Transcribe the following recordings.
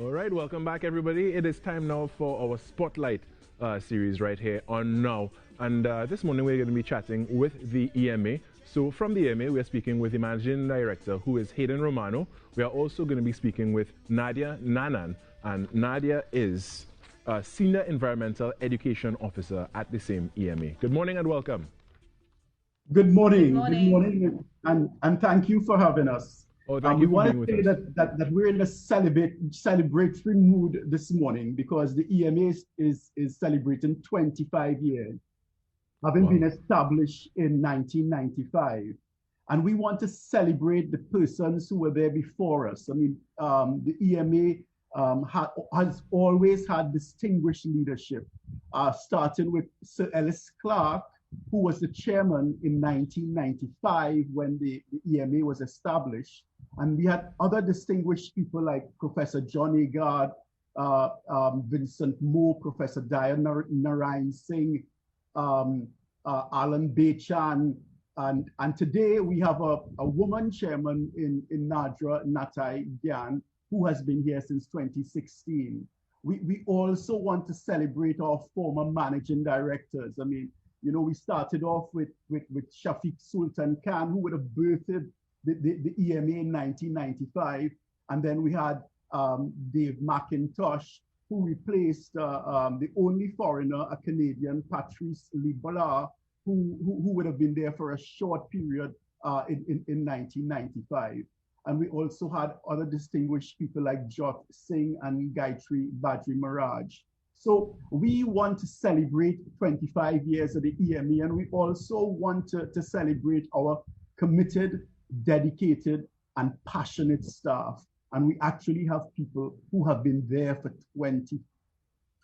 All right, welcome back, everybody. It is time now for our Spotlight series right here on Now. And this morning we're going to be chatting with the EMA. So from the EMA, we are speaking with the Managing Director, who is Hayden Romano. We are also going to be speaking with Nadia Nanan. And Nadia is Senior Environmental Education Officer at the same EMA. Good morning and welcome. Good morning. Good morning. And thank you for having us. Oh, thank you for being with us. We want to say that we're in a celebratory mood this morning because the EMA is celebrating 25 years, having been established in 1995. And we want to celebrate the persons who were there before us. I mean, the EMA has always had distinguished leadership, starting with Sir Ellis Clarke, who was the chairman in 1995 when the EMA was established. And we had other distinguished people like Professor John Agard, Vincent Moore, Professor Daya Narayan Singh, Alan Bechan, and today we have a woman chairman in NADRA, Natai Gyan, who has been here since 2016. We also want to celebrate our former managing directors. I mean, you know, we started off with Shafiq Sultan Khan, who would have birthed the EMA in 1995. And then we had Dave McIntosh, who replaced the only foreigner, a Canadian, Patrice Libola, who would have been there for a short period in 1995. And we also had other distinguished people like Jot Singh and Gayatri Badri Maharaj. So we want to celebrate 25 years of the EMA, and we also want to celebrate our committed, dedicated, and passionate staff. And we actually have people who have been there for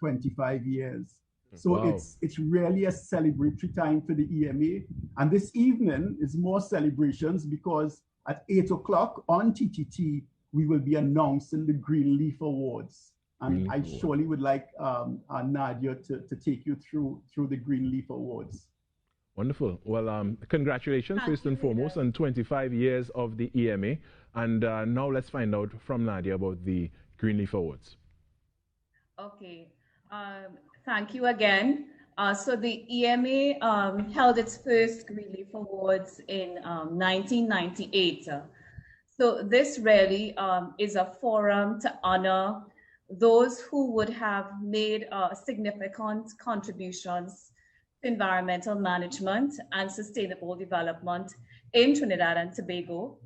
25 years. So wow. It's really a celebratory time for the EMA. And this evening is more celebrations because at 8 o'clock on TTT, we will be announcing the Greenleaf Awards. And I surely would like Nadia to take you through the Greenleaf Awards. Wonderful. Well, congratulations, first and foremost, on 25 years of the EMA. And now let's find out from Nadia about the Greenleaf Awards. Okay. Thank you again. So the EMA held its first Greenleaf Awards in 1998. So this really is a forum to honor those who would have made significant contributions to environmental management and sustainable development in Trinidad and Tobago,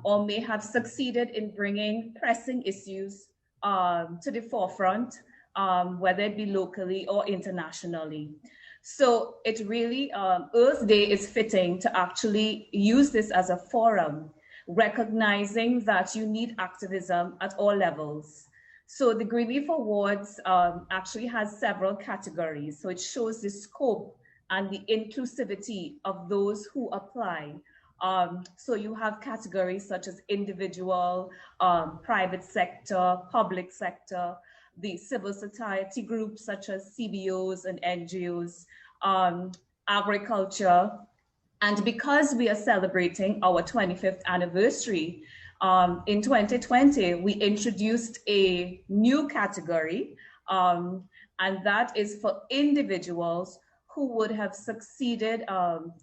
or may have succeeded in bringing pressing issues to the forefront, whether it be locally or internationally. So it really, Earth Day is fitting to actually use this as a forum, recognizing that you need activism at all levels. So the Greenleaf Awards actually has several categories. So it shows the scope and the inclusivity of those who apply. So you have categories such as individual, private sector, public sector, the civil society groups such as CBOs and NGOs, agriculture. And because we are celebrating our 25th anniversary, in 2020, we introduced a new category, and that is for individuals who would have succeeded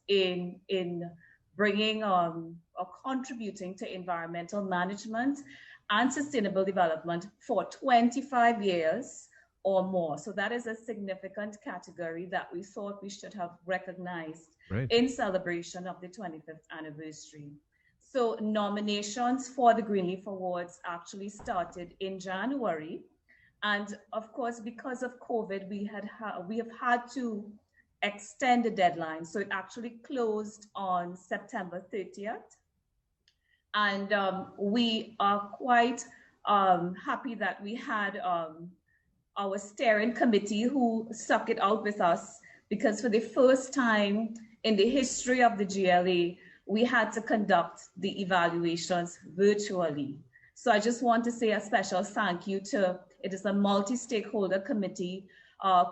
in bringing or contributing to environmental management and sustainable development for 25 years or more. So that is a significant category that we thought we should have recognized in celebration of the 25th anniversary. So nominations for the Greenleaf Awards actually started in January. And of course, because of COVID, we have had to extend the deadline. So it actually closed on September 30th. And we are quite happy that we had our steering committee who stuck it out with us, because for the first time in the history of the GLA, we had to conduct the evaluations virtually. So I just want to say a special thank you to, it is a multi-stakeholder committee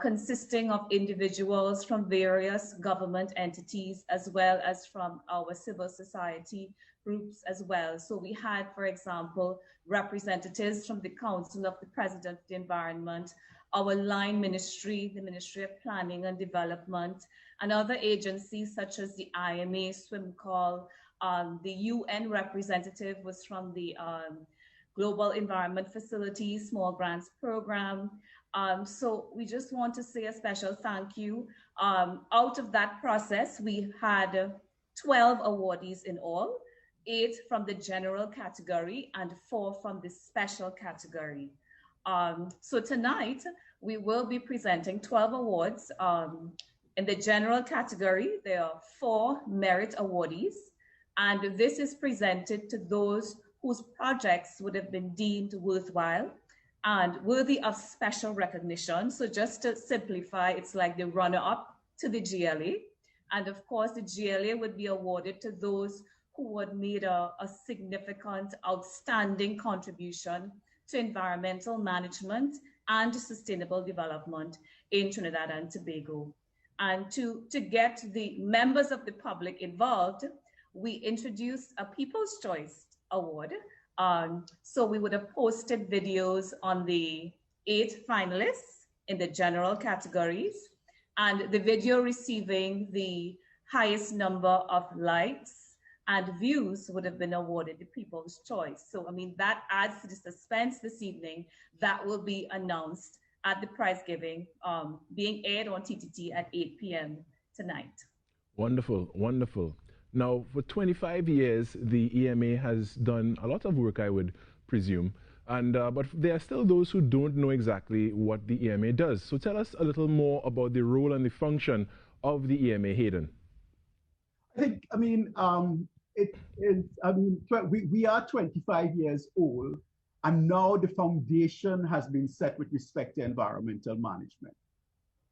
consisting of individuals from various government entities, as well as from our civil society groups as well. So we had, for example, representatives from the Council of the President of the Environment, our line ministry, the Ministry of Planning and Development, and other agencies such as the EMA, Swim Call. The UN representative was from the Global Environment Facility Small Grants Program. So we just want to say a special thank you. Out of that process, we had 12 awardees in all, 8 from the general category and 4 from the special category. So tonight, we will be presenting 12 awards. In the general category, there are 4 merit awardees, and this is presented to those whose projects would have been deemed worthwhile and worthy of special recognition. So just to simplify, it's like the runner-up to the GLA. And of course, the GLA would be awarded to those who had made a significant, outstanding contribution to environmental management and sustainable development in Trinidad and Tobago. And to get the members of the public involved, we introduced a People's Choice Award. So we would have posted videos on the 8 finalists in the general categories, and the video receiving the highest number of likes and views would have been awarded the People's Choice. So, I mean, that adds to the suspense this evening. That will be announced at the prize giving, being aired on TTT at 8 p.m. tonight. Wonderful, wonderful. Now, for 25 years, the EMA has done a lot of work, I would presume, and but there are still those who don't know exactly what the EMA does. So tell us a little more about the role and the function of the EMA, Hayden. I think, we are 25 years old, and now the foundation has been set with respect to environmental management.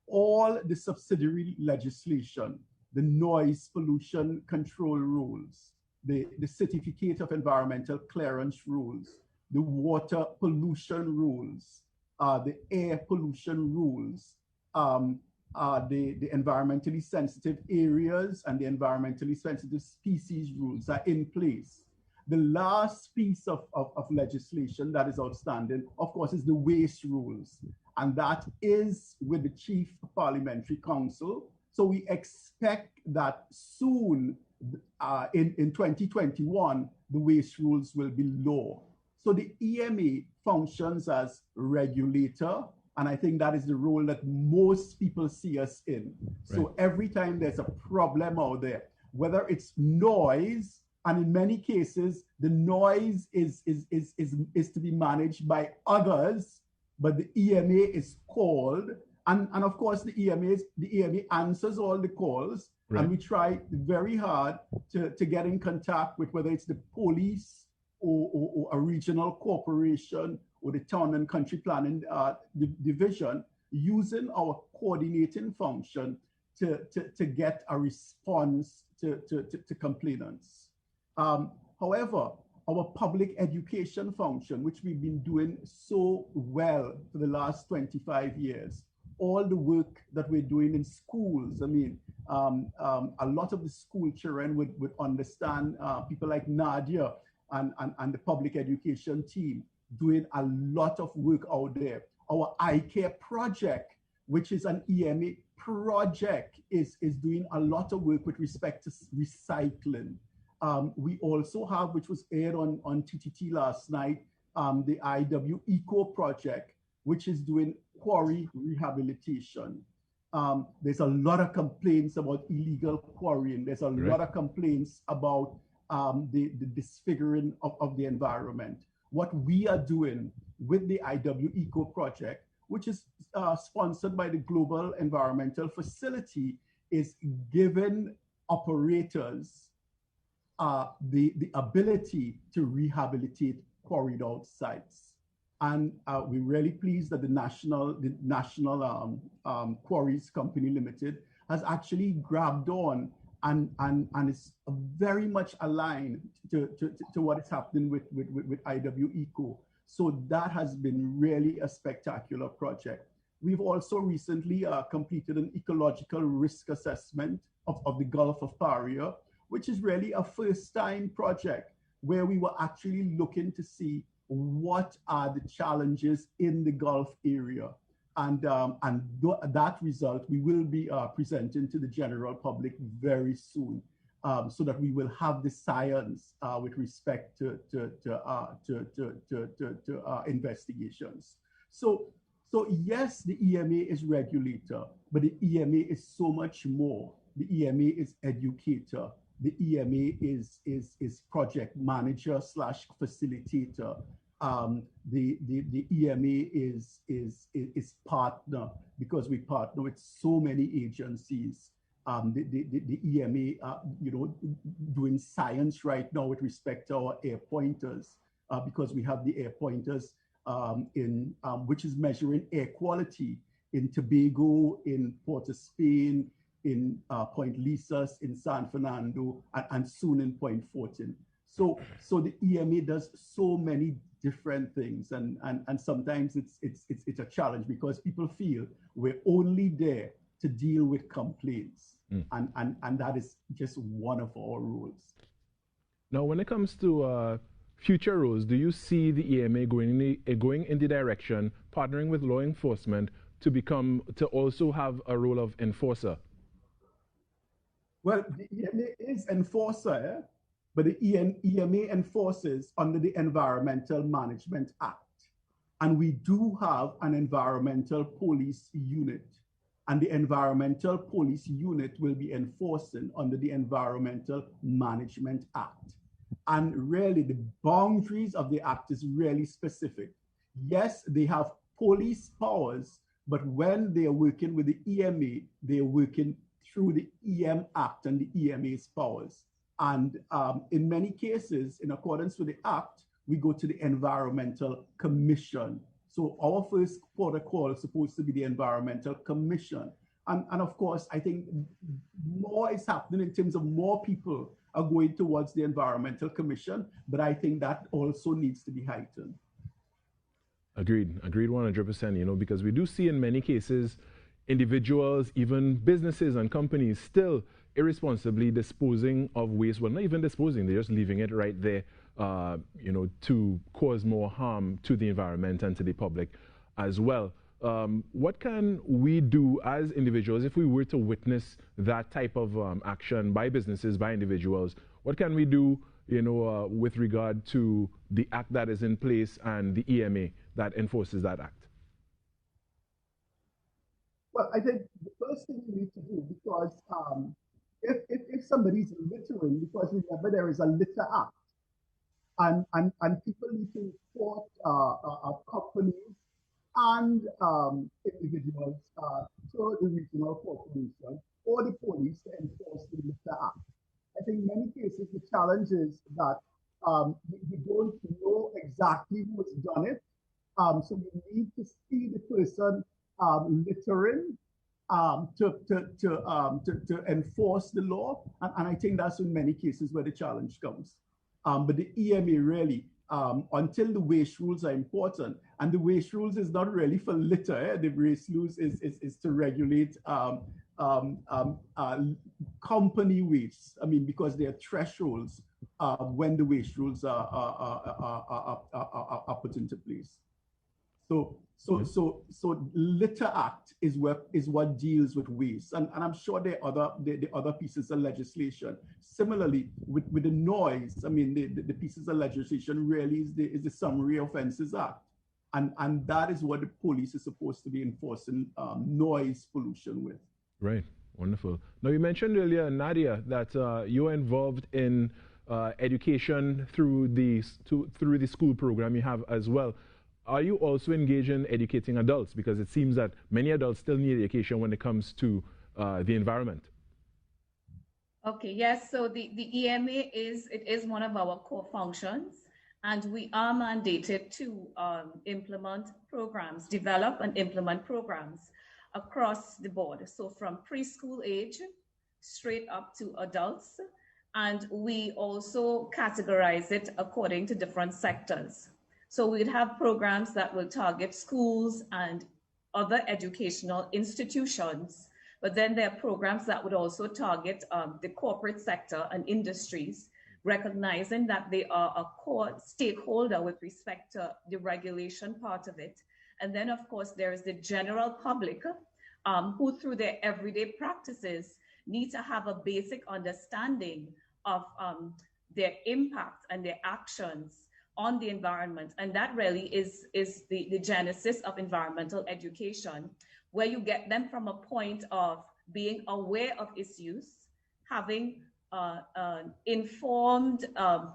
All the subsidiary legislation, the noise pollution control rules, the certificate of environmental clearance rules, the water pollution rules, the air pollution rules, the environmentally sensitive areas and the environmentally sensitive species rules are in place. The last piece of legislation that is outstanding, of course, is the waste rules, and that is with the Chief Parliamentary Council. So we expect that soon, in 2021, the waste rules will be law. So the EMA functions as regulator, and I think that is the role that most people see us in. Right. So every time there's a problem out there, whether it's noise, and in many cases, the noise is to be managed by others, but the EMA is called. And of course, the EMA answers all the calls, right. And we try very hard to get in contact with whether it's the police or a regional corporation or the town and country planning division, using our coordinating function to get a response to complainants. However, our public education function, which we've been doing so well for the last 25 years, all the work that we're doing in schools, a lot of the school children would understand people like Nadia and the public education team doing a lot of work out there. Our eye care project, which is an EMA project, is doing a lot of work with respect to recycling. We also have, which was aired on TTT last night, the IW Eco project, which is doing quarry rehabilitation. There's a lot of complaints about illegal quarrying. There's a lot of complaints about the disfiguring of the environment. What we are doing with the IW Eco project, which is sponsored by the Global Environmental Facility, is giving operators the ability to rehabilitate quarried out sites. And we're really pleased that the National Quarries Company Limited has actually grabbed on and is very much aligned to what is happening with IW Eco. So that has been really a spectacular project. We've also recently completed an ecological risk assessment of the Gulf of Paria, which is really a first-time project where we were actually looking to see what are the challenges in the Gulf area. And that result we will be presenting to the general public very soon, so that we will have the science with respect to investigations. So yes, the EMA is regulator, but the EMA is so much more. The EMA is educator. The EMA is project manager / facilitator. The EMA is partner, because we partner with so many agencies. The EMA, doing science right now with respect to our air pointers, because we have the air pointers which is measuring air quality in Tobago, in Port of Spain, in Point Lisas, in San Fernando, and soon in Point Fortin. So the EMA does so many different things, and sometimes it's a challenge because people feel we're only there to deal with complaints, and that is just one of our roles. Now, when it comes to future roles, do you see the EMA going in the direction, partnering with law enforcement to also have a role of enforcer? Well, the EMA is enforcer, but the EMA enforces under the Environmental Management Act. And we do have an environmental police unit. And the environmental police unit will be enforcing under the Environmental Management Act. And really, the boundaries of the act is really specific. Yes, they have police powers, but when they are working with the EMA, they are working through the EM Act and the EMA's powers. And in many cases, in accordance with the Act, we go to the Environmental Commission. So our first port of call is supposed to be the Environmental Commission. And of course, I think more is happening in terms of more people are going towards the Environmental Commission, but I think that also needs to be heightened. Agreed 100%, because we do see in many cases individuals, even businesses and companies still irresponsibly disposing of waste. Well, not even disposing, they're just leaving it right there, to cause more harm to the environment and to the public as well. What can we do as individuals if we were to witness that type of action by businesses, by individuals? What can we do, with regard to the act that is in place and the EMA that enforces that act? Well, I think the first thing we need to do, because if somebody's littering, because remember there is a litter act, and people need to report companies and individuals to the regional corporation or the police to enforce the litter act. I think in many cases the challenge is that you don't know exactly who's done it, so you need to see the person littering to enforce the law, and I think that's in many cases where the challenge comes. But the EMA really, until the waste rules are important, and the waste rules is not really for litter. The waste rules is to regulate company waste. I mean, because there are thresholds when the waste rules are put into place. So Litter Act is what deals with waste, and I'm sure there are other pieces of legislation. Similarly, with the noise, I mean, the pieces of legislation really is the Summary Offences Act, and that is what the police is supposed to be enforcing noise pollution with. Right, wonderful. Now you mentioned earlier, Nadia, that you're involved in education through the school program you have as well. Are you also engaged in educating adults? Because it seems that many adults still need education when it comes to the environment. Okay, yes, so the EMA is one of our core functions, and we are mandated to implement programs, develop and implement programs across the board. So from preschool age straight up to adults, and we also categorize it according to different sectors. So we'd have programs that will target schools and other educational institutions But then there are programs that would also target the corporate sector and industries, recognizing that they are a core stakeholder with respect to the regulation part of it. And then, of course, there is the general public who, through their everyday practices, need to have a basic understanding of their impact and their actions on the environment. And that really is the genesis of environmental education, where you get them from a point of being aware of issues, having an informed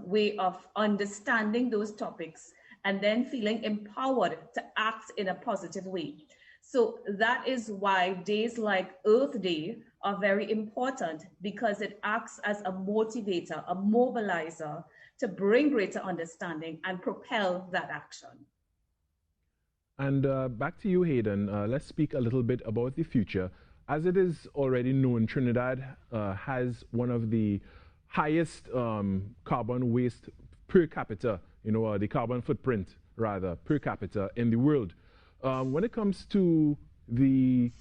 way of understanding those topics, and then feeling empowered to act in a positive way. So that is why days like Earth Day are very important, because it acts as a motivator, a mobilizer to bring greater understanding and propel that action. And back to you, Hayden. Let's speak a little bit about the future. As it is already known, Trinidad has one of the highest carbon waste per capita, the carbon footprint, rather, per capita in the world. When it comes to the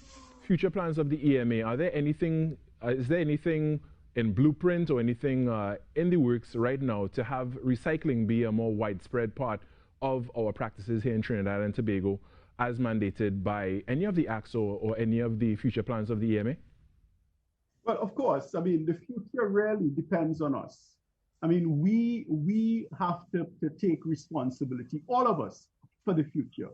future plans of the EMA, is there anything in blueprint or anything in the works right now to have recycling be a more widespread part of our practices here in Trinidad and Tobago, as mandated by any of the acts or any of the future plans of the EMA? Well, of course. I mean, the future really depends on us. I mean, we have to take responsibility, all of us, for the future.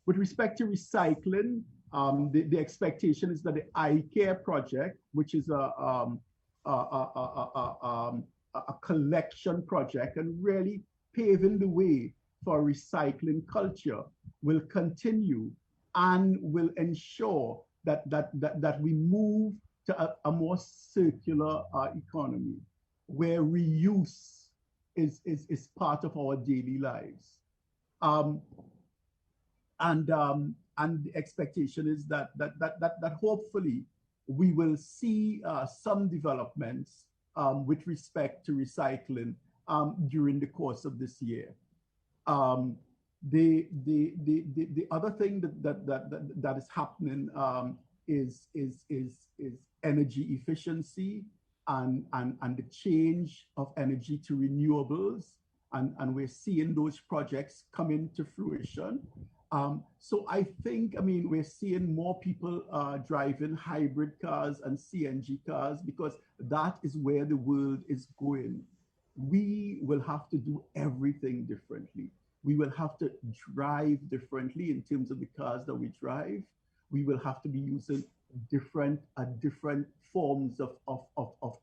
With respect to recycling, the expectation is that the iCare project, which is a collection project and really paving the way for recycling culture, will continue and will ensure that we move to a more circular economy, where reuse is part of our daily lives. And the expectation is that hopefully we will see some developments with respect to recycling during the course of this year. The other thing that is happening is energy efficiency and the change of energy to renewables, and we're seeing those projects come into fruition. So I think, I mean, we're seeing more people driving hybrid cars and CNG cars, because that is where the world is going. We will have to do everything differently. We will have to drive differently in terms of the cars that we drive. We will have to be using different forms of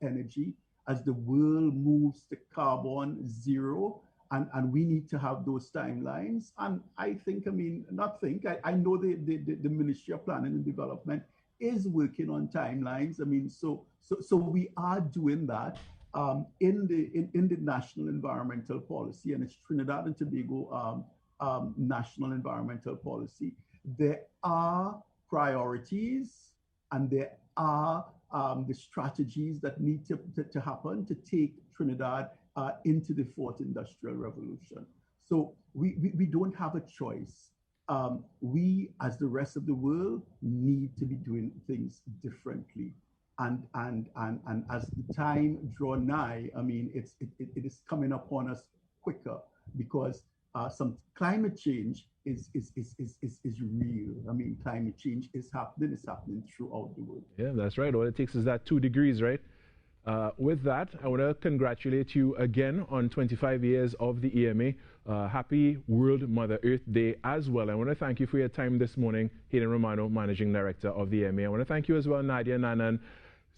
energy as the world moves to carbon zero. And we need to have those timelines. And I think, I mean, I know the Ministry of Planning and Development is working on timelines. I mean, so we are doing that in the National Environmental Policy, and it's Trinidad and Tobago National Environmental Policy. There are priorities, and there are the strategies that need to happen to take Trinidad into the fourth industrial revolution. So we don't have a choice. We, as the rest of the world, need to be doing things differently. And as the time draw nigh, I mean, it is coming upon us quicker, because some climate change is real. I mean, climate change is happening. It's happening throughout the world. Yeah, that's right. All it takes is that 2 degrees, right? With that, I want to congratulate you again on 25 years of the EMA. Happy World Mother Earth Day as well. I want to thank you for your time this morning, Hayden Romano, Managing Director of the EMA. I want to thank you as well, Nadia Nanan,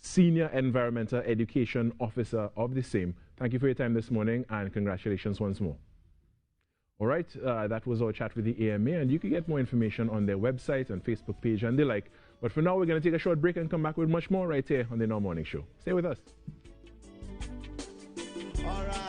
Senior Environmental Education Officer of the same. Thank you for your time this morning, and congratulations once more. All right, that was our chat with the EMA, and you can get more information on their website and Facebook page and the like. But for now, we're going to take a short break and come back with much more right here on the Now Morning Show. Stay with us. All right.